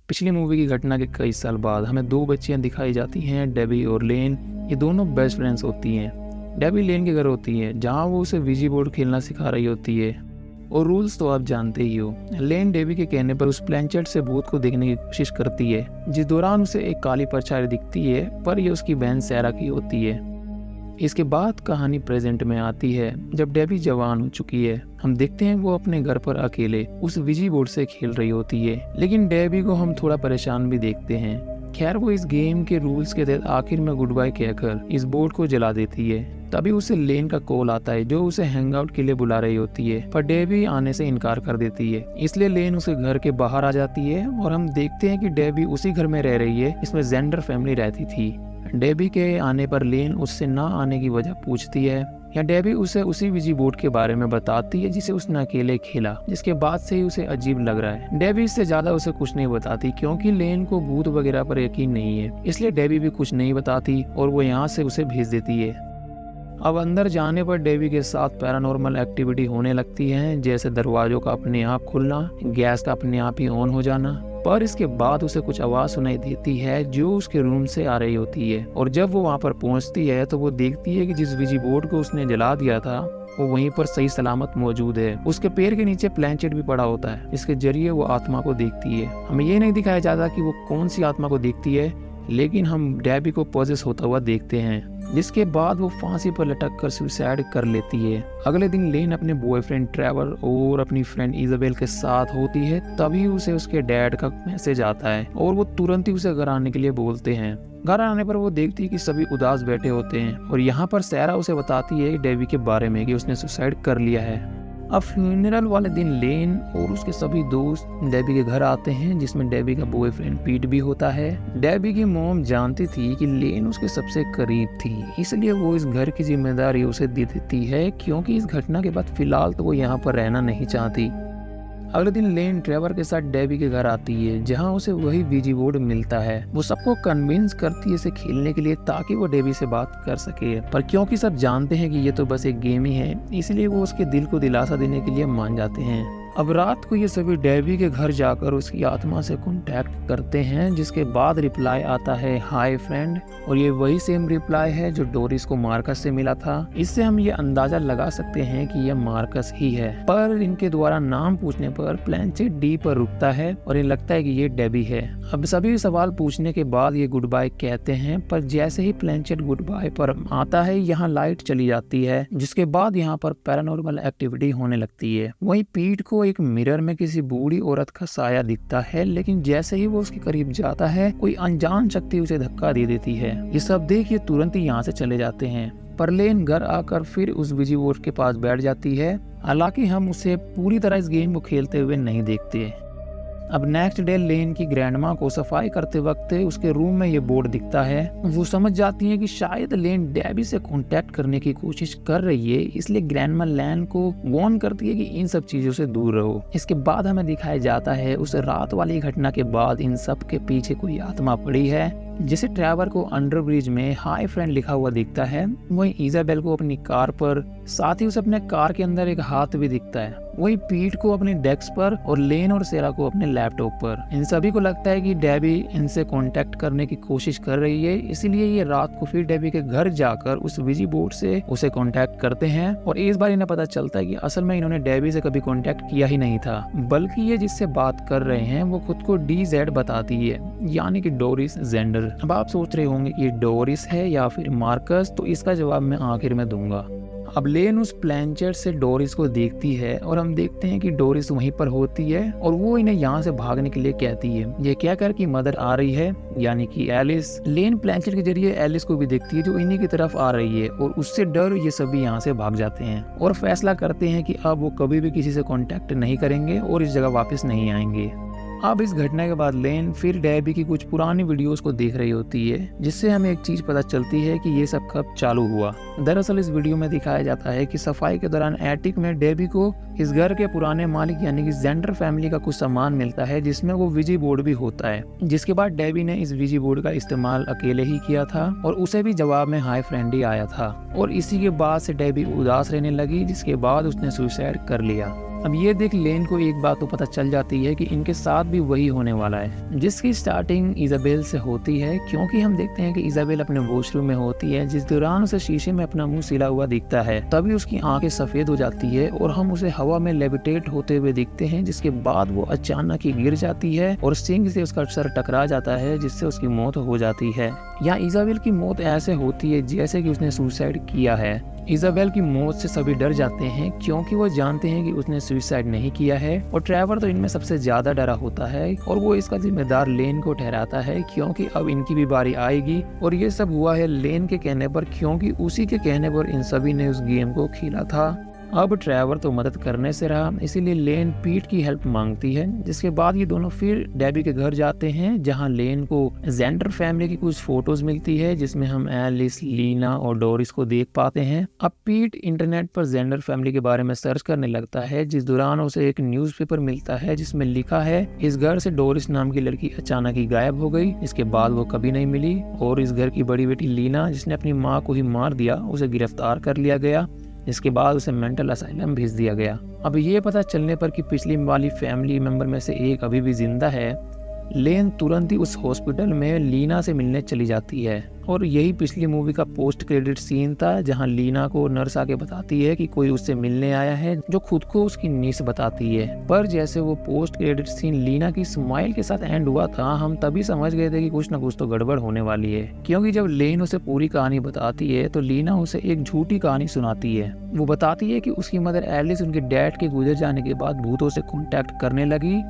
पिछली मूवी की घटना के कई साल बाद हमें दो बच्चियां दिखाई जाती हैं, डेबी और लेन। ये दोनों बेस्ट फ्रेंड्स होती हैं। डेबी लेन के घर होती है जहाँ वो उसे विजी बोर्ड खेलना सिखा रही होती है और रूल्स तो आप जानते ही हो। लेन डेबी के कहने पर उस प्लेनचेट से भूत को देखने की कोशिश करती है, जिस दौरान उसे एक काली परछाई दिखती है, पर यह उसकी बहन सैरा की होती है। इसके बाद कहानी प्रेजेंट में आती है जब डेबी जवान हो चुकी है। हम देखते हैं वो अपने घर पर अकेले उस विजी बोर्ड से खेल रही होती है, लेकिन डेबी को हम थोड़ा परेशान भी देखते हैं। खैर वो इस गेम के रूल्स के तहत आखिर में गुड बाय कहकर इस बोर्ड को जला देती है। तभी उसे लेन का कॉल आता है जो उसे हैंगआउट के लिए बुला रही होती है, पर डेबी आने से इनकार कर देती है। इसलिए लेन उसे घर के बाहर आ जाती है और हम देखते हैं कि डेबी उसी घर में रह रही है इसमें जेंडर फैमिली रहती थी। डेबी के आने पर लेन उससे ना आने की वजह पूछती है या डेबी उसे उसी विजी बोर्ड के बारे में बताती है जिसे उसने अकेले खेला, जिसके बाद से ही उसे अजीब लग रहा है। डेबी इससे ज्यादा उसे कुछ नहीं बताती क्योंकि लेन को भूत वगैरह पर यकीन नहीं है, इसलिए डेबी भी कुछ नहीं बताती और वो यहाँ से उसे भेज देती है। अब अंदर जाने पर डेबी के साथ पैरानॉर्मल एक्टिविटी होने लगती है, जैसे दरवाजों का अपने आप खुलना, गैस का अपने आप ही ऑन हो जाना। पर इसके बाद उसे कुछ आवाज सुनाई देती है जो उसके रूम से आ रही होती है और जब वो वहाँ पर पहुँचती है तो वो देखती है कि जिस विजी बोर्ड को उसने जला दिया था वो वहीं पर सही सलामत मौजूद है। उसके पैर के नीचे प्लेनचेट भी पड़ा होता है, इसके जरिए वो आत्मा को देखती है। हमें ये नहीं दिखाया जाता कि वो कौन सी आत्मा को देखती है, लेकिन हम डेबी को पॉजेस होता हुआ देखते हैं, जिसके बाद वो फांसी पर लटक कर सुसाइड कर लेती है। अगले दिन लेन अपने बॉयफ्रेंड ट्रेवर और अपनी फ्रेंड इजाबेल के साथ होती है, तभी उसे उसके डैड का मैसेज आता है और वो तुरंत ही उसे घर आने के लिए बोलते हैं। घर आने पर वो देखती है कि सभी उदास बैठे होते हैं और यहाँ पर सैरा उसे बताती है डेबी के बारे में कि उसने सुसाइड कर लिया है। अब फ्यूनरल वाले दिन लेन और उसके सभी दोस्त डेबी के घर आते हैं, जिसमें डेबी का बॉयफ्रेंड पीट भी होता है। डेबी की मॉम जानती थी कि लेन उसके सबसे करीब थी, इसलिए वो इस घर की जिम्मेदारी उसे दे देती है क्योंकि इस घटना के बाद फिलहाल तो वो यहाँ पर रहना नहीं चाहती। अगले दिन लेन ट्रेवर के साथ डेबी के घर आती है जहां उसे वही विजी बोर्ड मिलता है। वो सबको कन्विंस करती है इसे खेलने के लिए ताकि वो डेबी से बात कर सके, पर क्योंकि सब जानते हैं कि ये तो बस एक गेम ही है, इसलिए वो उसके दिल को दिलासा देने के लिए मान जाते हैं। अब रात को ये सभी डेबी के घर जाकर उसकी आत्मा से कांटेक्ट करते हैं, जिसके बाद रिप्लाई आता है हाय फ्रेंड, और ये वही सेम रिप्लाई है जो डोरिस को मार्कस से मिला था। इससे हम ये अंदाजा लगा सकते हैं कि यह मार्कस ही है, पर इनके द्वारा नाम पूछने पर प्लेनचेट डी पर रुकता है और ये लगता है कि ये डेबी है। अब सभी सवाल पूछने के बाद ये गुड बाय कहते हैं, पर जैसे ही प्लेनचेट गुड बाय पर आता है यहाँ लाइट चली जाती है, जिसके बाद यहाँ पर पैरानॉर्मल एक्टिविटी होने लगती है। वहीं पीट को एक मिरर में किसी बूढ़ी औरत का साया दिखता है, लेकिन जैसे ही वो उसके करीब जाता है कोई अनजान शक्ति उसे धक्का दे देती है। ये सब देख ये तुरंत ही यहाँ से चले जाते हैं, पर लेन घर आकर फिर उस विजी बोर्ड के पास बैठ जाती है। हालांकि हम उसे पूरी तरह इस गेम को खेलते हुए नहीं देखते। अब नेक्स्ट डे लेन की ग्रैंडमा को सफाई करते वक्त उसके रूम में ये बोर्ड दिखता है। वो समझ जाती है कि शायद लेन डेबी से कांटेक्ट करने की कोशिश कर रही है, इसलिए ग्रैंडमा लेन को वार्न करती है कि इन सब चीजों से दूर रहो। इसके बाद हमें दिखाया जाता है उस रात वाली घटना के बाद इन सब के पीछे कोई आत्मा पड़ी है, जिसे ट्रेवर को अंडरब्रिज में हाई फ्रेंड लिखा हुआ दिखता है। वहीं इजाबेल को अपनी कार पर, साथ ही उसे अपने कार के अंदर एक हाथ भी दिखता है। वहीं पीट को अपने डेस्क पर और लेन और सेरा को अपने लैपटॉप पर। इन सभी को लगता है कि डेबी इनसे कांटेक्ट करने की कोशिश कर रही है, इसलिए ये रात को फिर डेबी के घर जाकर उस विजी बोर्ड से उसे कांटेक्ट करते हैं। और इस बार इन्हें पता चलता है कि असल में इन्होंने डेबी से कभी कांटेक्ट किया ही नहीं था, बल्कि ये जिससे बात कर रहे हैं वो खुद को DZ बताती है, यानी कि डोरिस जेंडर। अब आप सोच रहे होंगे कि ये डोरिस है या फिर मार्कस, तो इसका जवाब मैं आखिर में दूंगा। अब लेन उस प्लेनचेट से डोरिस को देखती है और हम देखते हैं कि डोरिस वहीं पर होती है और वो इन्हें यहाँ से भागने के लिए कहती है। ये कहकर कि मदर आ रही है, यानी कि एलिस। लेन प्लेनचेट के जरिए एलिस को भी देखती है जो इन्हीं की तरफ आ रही है और उससे डर ये सभी यहाँ से भाग जाते हैं और फैसला करते हैं कि अब वो कभी भी किसी से कॉन्टेक्ट नहीं करेंगे और इस जगह वापस नहीं आएंगे। अब इस घटना के बाद लेन फिर डेबी की कुछ पुरानी वीडियोस को देख रही होती है, जिससे हमें एक चीज पता चलती है कि ये सब कब चालू हुआ। दरअसल इस वीडियो में दिखाया जाता है कि सफाई के दौरान एटिक में डेबी को इस घर के पुराने मालिक यानी कि जेंडर फैमिली का कुछ सामान मिलता है, जिसमें वो विजी बोर्ड भी होता है। जिसके बाद डेबी ने इस विजी बोर्ड का इस्तेमाल अकेले ही किया था और उसे भी जवाब में हाई फ्रेंड ही आया था और इसी के बाद से डेबी उदास रहने लगी, जिसके बाद उसने सुसाइड कर लिया। अब ये देख लेन को एक बात तो पता चल जाती है कि इनके साथ भी वही होने वाला है, जिसकी स्टार्टिंग इजाबेल से होती है, क्योंकि हम देखते हैं कि इजाबेल अपने वॉशरूम में होती है, जिस दौरान उसे शीशे में अपना मुंह सिला हुआ दिखता है। तभी उसकी आंखें सफेद हो जाती है और हम उसे हवा में लेविटेट होते हुए दिखते हैं, जिसके बाद वो अचानक ही गिर जाती है और सिंक से उसका सर टकरा जाता है, जिससे उसकी मौत हो जाती है। यहाँ इजाबेल की मौत ऐसे होती है जैसे कि उसने सुसाइड किया है। इजाबेल की मौत से सभी डर जाते हैं, क्योंकि वो जानते हैं कि उसने सुसाइड नहीं किया है, और ट्रेवर तो इनमें सबसे ज्यादा डरा होता है और वो इसका जिम्मेदार लेन को ठहराता है, क्योंकि अब इनकी भी बारी आएगी। और ये सब हुआ है लेन के कहने पर, क्योंकि उसी के कहने पर इन सभी ने उस गेम को खेला था। अब ट्रेवर तो मदद करने से रहा, इसीलिए लेन पीट की हेल्प मांगती है, जिसके बाद ये दोनों फिर डेबी के घर जाते हैं, जहां लेन को जेंडर फैमिली की कुछ फोटोज मिलती है, जिसमें हम एलिस, लीना और डोरिस को देख पाते हैं। अब पीट इंटरनेट पर जेंडर फैमिली के बारे में सर्च करने लगता है, जिस दौरान उसे एक न्यूज़पेपर मिलता है जिसमें लिखा है इस घर से डोरिस नाम की लड़की अचानक ही गायब हो गई, इसके बाद वो कभी नहीं मिली, और इस घर की बड़ी बेटी लीना, जिसने अपनी माँ को ही मार दिया, उसे गिरफ्तार कर लिया गया, इसके बाद उसे मेंटल असाइलम भेज दिया गया। अब ये पता चलने पर कि पिछली वाली फैमिली मेंबर में से एक अभी भी जिंदा है, लेन तुरंत ही उस हॉस्पिटल में लीना से मिलने चली जाती है। और यही पिछली मूवी का पोस्ट क्रेडिट सीन था, जहां लीना को नर्स आके बताती है कि कोई उससे मिलने आया है, जो खुद को उसकी नीस बताती है। पर जैसे वो पोस्ट क्रेडिट सीन लीना की स्माइल के साथ एंड हुआ था, हम तभी समझ गए थे कि कुछ न कुछ तो गड़बड़ होने वाली है, क्योंकि जब लेन उसे पूरी कहानी बताती है तो लीना उसे एक झूठी कहानी सुनाती है। वो बताती है कि उसकी मदर एलिस उनके डैड के गुजर जाने के बाद भूतों से कॉन्टेक्ट करने लगी,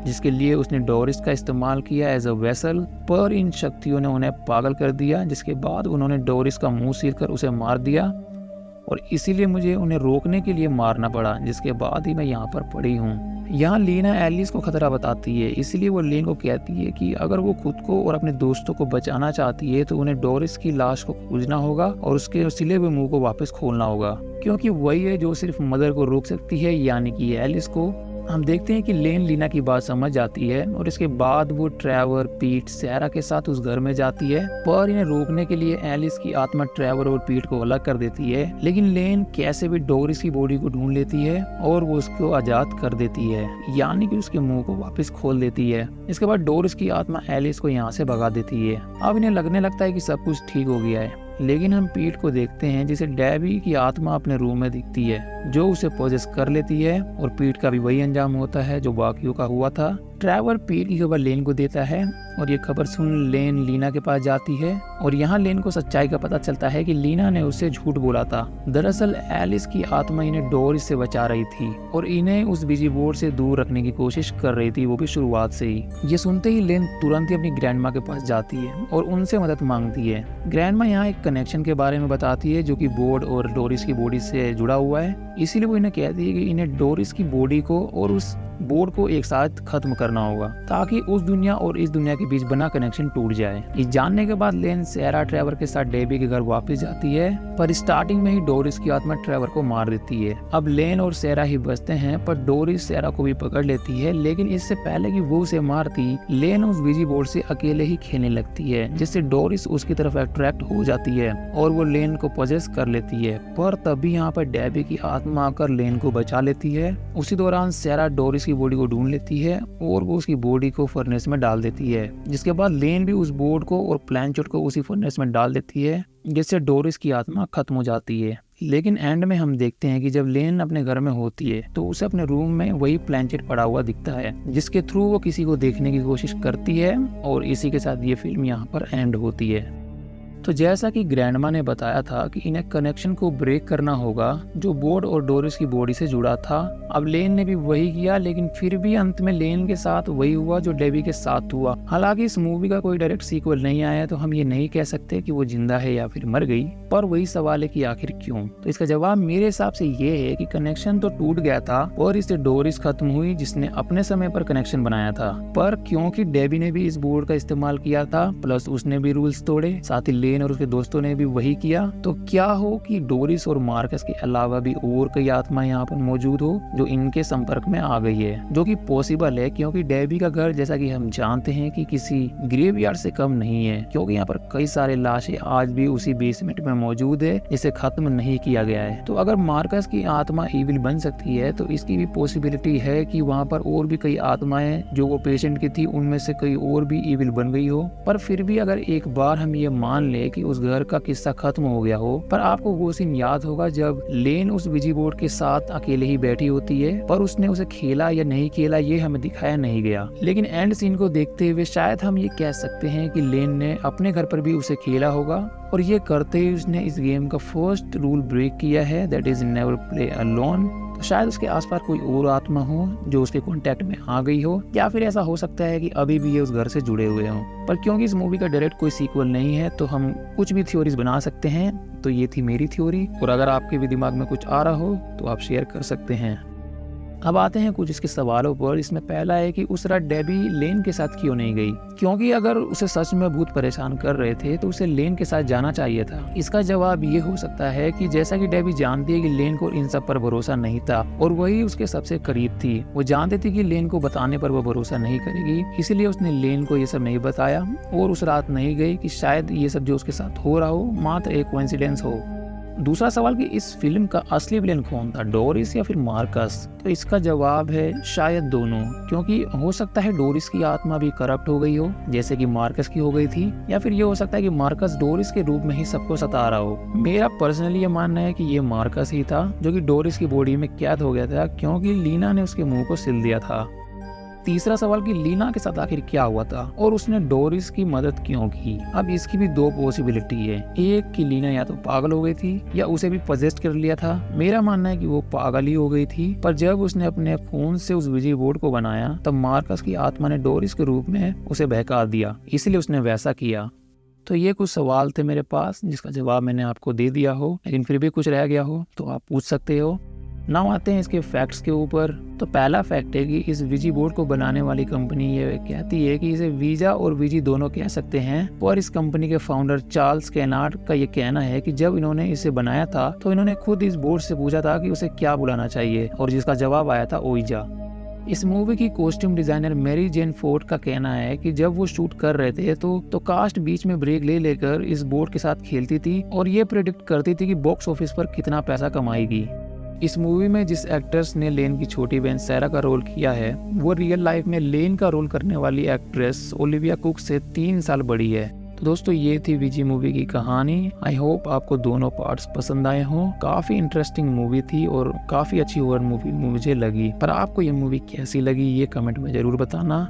जिसके लिए उसने डोरिस का इस्तेमाल किया एज अ वेसल, पर इन शक्तियों ने उन्हें पागल कर दिया, जिसके बाद उन्होंने डोरिस का मुंह सील कर उसे मार दिया, और इसीलिए मुझे उन्हें रोकने के लिए मारना पड़ा, जिसके बाद ही मैं यहाँ पर पड़ी हूँ। यहाँ लीना एलिस को खतरा बताती है, इसलिए वो लेन को कहती है कि अगर वो खुद को और अपने दोस्तों को बचाना चाहती है तो उन्हें डोरिस की लाश को खोजना होगा और उसके सिले हुए मुंह को वापस खोलना होगा, क्योंकि वही है जो सिर्फ मदर को रोक सकती है, यानी कि एलिस को। हम देखते हैं कि लेन लीना की बात समझ जाती है और इसके बाद वो ट्रेवर, पीट, सैरा के साथ उस घर में जाती है, पर इन्हें रोकने के लिए एलिस की आत्मा ट्रेवर और पीट को अलग कर देती है। लेकिन लेन कैसे भी डोरिस की बॉडी को ढूंढ लेती है और वो उसको आजाद कर देती है, यानी कि उसके मुंह को वापस खोल देती है। इसके बाद डोरिस की आत्मा एलिस को यहाँ से भगा देती है। अब इन्हें लगने लगता है कि सब कुछ ठीक हो गया है, लेकिन हम पीट को देखते हैं जिसे डेबी की आत्मा अपने रूम में दिखती है, जो उसे पोजेस कर लेती है, और पीट का भी वही अंजाम होता है जो बाकियों का हुआ था। ट्रेवर पीट की खबर लेन को देता है और ये खबर सुन लेन लीना के पास जाती है, और यहाँ लेन को सच्चाई का पता चलता है कि लीना ने उससे झूठ बोला था। दरअसल एलिस की आत्मा इन्हें डोरिस से बचा रही थी और इन्हें उस बिजी बोर्ड से दूर रखने की कोशिश कर रही थी, वो भी शुरुआत से ही। ये सुनते ही लेन तुरंत ही अपनी ग्रैंडमा के पास जाती है और उनसे मदद मांगती है। ग्रैंडमा यहाँ एक कनेक्शन के बारे में बताती है जो कि बोर्ड और डोरिस की बॉडी से जुड़ा हुआ है, इसीलिए वो इन्हें कहती है कि इन्हें डोरिस की बॉडी को और उस बोर्ड को एक साथ खत्म करना होगा, ताकि उस दुनिया और इस दुनिया के बीच बना कनेक्शन टूट जाए। इस जानने के बाद लेन सैरा ट्रेवर के साथ डेबी के घर वापस जाती है, पर स्टार्टिंग में ही डोरिस की आत्मा ट्रेवर को मार देती है। अब लेन और सैरा ही बचते हैं, पर डोरिस सैरा को भी पकड़ लेती है, लेकिन इससे पहले कि वो उसे मारती, लेन उस बिजी बोर्ड से अकेले ही खेलने लगती है, जिससे डोरिस उसकी तरफ अट्रैक्ट हो जाती है और वो लेन को पोजेस कर लेती है। पर तभी यहाँ पर डेबी की आत्मा आकर लेन को बचा लेती है। उसी दौरान सैरा डोरिस की बॉडी को ढूंढ लेती है और वो उसकी बॉडी को फर्नेस में डाल देती है, जिसके बाद लेन भी उस बोर्ड को और प्लैंचेट को उसी फर्नेस में डाल देती है, जिससे डोरिस की आत्मा खत्म हो जाती है। लेकिन एंड में हम देखते हैं कि जब लेन अपने घर में होती है तो उसे अपने रूम में वही प्लैंचेट पड़ा हुआ दिखता है, जिसके थ्रू वो किसी को देखने की कोशिश करती है, और इसी के साथ ये फिल्म यहाँ पर एंड होती है। तो जैसा कि ग्रैंडमा ने बताया था कि इन्हें कनेक्शन को ब्रेक करना होगा जो बोर्ड और डोरिस की बॉडी से जुड़ा था। अब लेन ने भी वही किया, लेकिन फिर भी अंत में लेन के साथ वही हुआ जो डेबी के साथ हुआ। हालांकि इस मूवी का कोई डायरेक्ट सीक्वल नहीं आया, तो हम ये नहीं कह सकते कि वो जिंदा है या फिर मर गई, पर वही सवाल है कि आखिर क्यों। तो इसका जवाब मेरे हिसाब से ये है कि कनेक्शन तो टूट गया था और इससे डोरिस खत्म हुई, जिसने अपने समय पर कनेक्शन बनाया था, पर क्योंकि डेबी ने भी इस बोर्ड का इस्तेमाल किया था, प्लस उसने भी रूल्स तोड़े, साथ ही लेन और उसके दोस्तों ने भी वही किया, तो क्या हो कि डोरिस और मार्कस के अलावा भी और कई आत्मा यहाँ पर मौजूद हो जो जो इनके संपर्क में आ गई है, जो कि पॉसिबल है क्योंकि डेबी का घर जैसा कि हम जानते हैं कि किसी ग्रेवयार्ड से कम नहीं है, क्योंकि यहाँ पर कई सारे लाशें आज भी उसी बेसमेंट में मौजूद है जिसे खत्म नहीं किया गया है। तो अगर मार्कस की आत्मा इविल बन सकती है तो इसकी भी पॉसिबिलिटी है कि वहाँ पर और भी कई आत्माएं जो वो पेशेंट की थी उनमें से कई और भी इविल बन गई हो। पर फिर भी अगर एक बार हम ये मान ले कि उस घर का किस्सा खत्म हो गया हो, पर आपको वो सीन याद होगा जब लेन उस विजी बोर्ड के साथ अकेले ही बैठी होती है, पर उसने उसे खेला या नहीं खेला ये हमें दिखाया नहीं गया। लेकिन एंड सीन को देखते हुए शायद हम ये कह सकते हैं कि लेन ने अपने घर पर भी उसे खेला होगा, और ये करते ही उसने इस गेम का फर्स्ट रूल ब्रेक किया है, that is never play alone. तो शायद उसके आसपास कोई और आत्मा हो जो उसके कांटेक्ट में आ गई हो, या फिर ऐसा हो सकता है कि अभी भी ये उस घर से जुड़े हुए हों। पर क्योंकि इस मूवी का डायरेक्ट कोई सीक्वल नहीं है तो हम कुछ भी थ्योरीज बना सकते हैं। तो ये थी मेरी थ्योरी, और अगर आपके भी दिमाग में कुछ आ रहा हो तो आप शेयर कर सकते हैं। अब आते हैं कुछ इसके सवालों पर। इसमें पहला है कि उस रात डेबी लेन के साथ क्यों नहीं गई, क्योंकि अगर उसे सच में भूत परेशान कर रहे थे तो उसे लेन के साथ जाना चाहिए था। इसका जवाब ये हो सकता है कि जैसा कि डेबी जानती है कि लेन को इन सब पर भरोसा नहीं था और वही उसके सबसे करीब थी, वो जानती थी कि लेन को बताने पर वो भरोसा नहीं करेगी, इसलिए उसने लेन को ये सब नहीं बताया और उस रात नहीं गई कि शायद ये सब जो उसके साथ हो रहा हो मात्र एक कोइंसिडेंस हो। दूसरा सवाल कि इस फिल्म का असली विलेन कौन था, डोरिस या फिर मार्कस? तो इसका जवाब है शायद दोनों, क्योंकि हो सकता है डोरिस की आत्मा भी करप्ट हो गई हो जैसे कि मार्कस की हो गई थी, या फिर ये हो सकता है कि मार्कस डोरिस के रूप में ही सबको सता रहा हो। मेरा पर्सनली ये मानना है कि ये मार्कस ही था जो कि डोरिस की बॉडी में कैद हो गया था, क्योंकि लीना ने उसके मुंह को सिल दिया था। तीसरा सवाल कि लीना के साथ आखिर क्या हुआ था और उसने डोरिस की मदद क्यों की? अब इसकी भी दो पॉसिबिलिटी है, एक कि लीना या तो पागल हो गई थी या उसे भी पजेस्ट कर लिया था। मेरा मानना है कि वो पागल ही हो गई थी, पर जब उसने अपने खून से उस विजी बोर्ड को बनाया तब मार्कस की आत्मा ने डोरिस के रूप में उसे बहका दिया, इसलिए उसने वैसा किया। तो ये कुछ सवाल थे मेरे पास जिसका जवाब मैंने आपको दे दिया हो, लेकिन फिर भी कुछ रह गया हो तो आप पूछ सकते हो। नाउ आते हैं इसके फैक्ट्स के ऊपर। तो पहला फैक्ट है कि इस विजी बोर्ड को बनाने वाली कंपनी ये कहती है कि इसे वीजा और विजी दोनों कह सकते हैं, और इस कंपनी के फाउंडर चार्ल्स केनार्ड का ये कहना है कि जब इन्होंने इसे बनाया था तो इन्होंने खुद इस बोर्ड से पूछा था कि उसे क्या बुलाना चाहिए, और जिसका जवाब आया था ओइजा। इस मूवी की costume designer Mary Jane Ford का कहना है कि जब वो शूट कर रहे थे तो कास्ट बीच में ब्रेक ले लेकर इस बोर्ड के साथ खेलती थी और ये प्रेडिक्ट करती थी कि बॉक्स ऑफिस पर कितना पैसा कमाएगी। इस मूवी में जिस एक्ट्रेस ने लेन की छोटी बहन सैरा का रोल किया है वो रियल लाइफ में लेन का रोल करने वाली एक्ट्रेस ओलिविया कुक से 3 साल बड़ी है। तो दोस्तों ये थी विजी मूवी की कहानी। आई होप आपको दोनों पार्ट्स पसंद आए हों। काफी इंटरेस्टिंग मूवी थी और काफी अच्छी हॉरर मूवी मुझे लगी। पर आपको ये मूवी कैसी लगी ये कमेंट में जरूर बताना।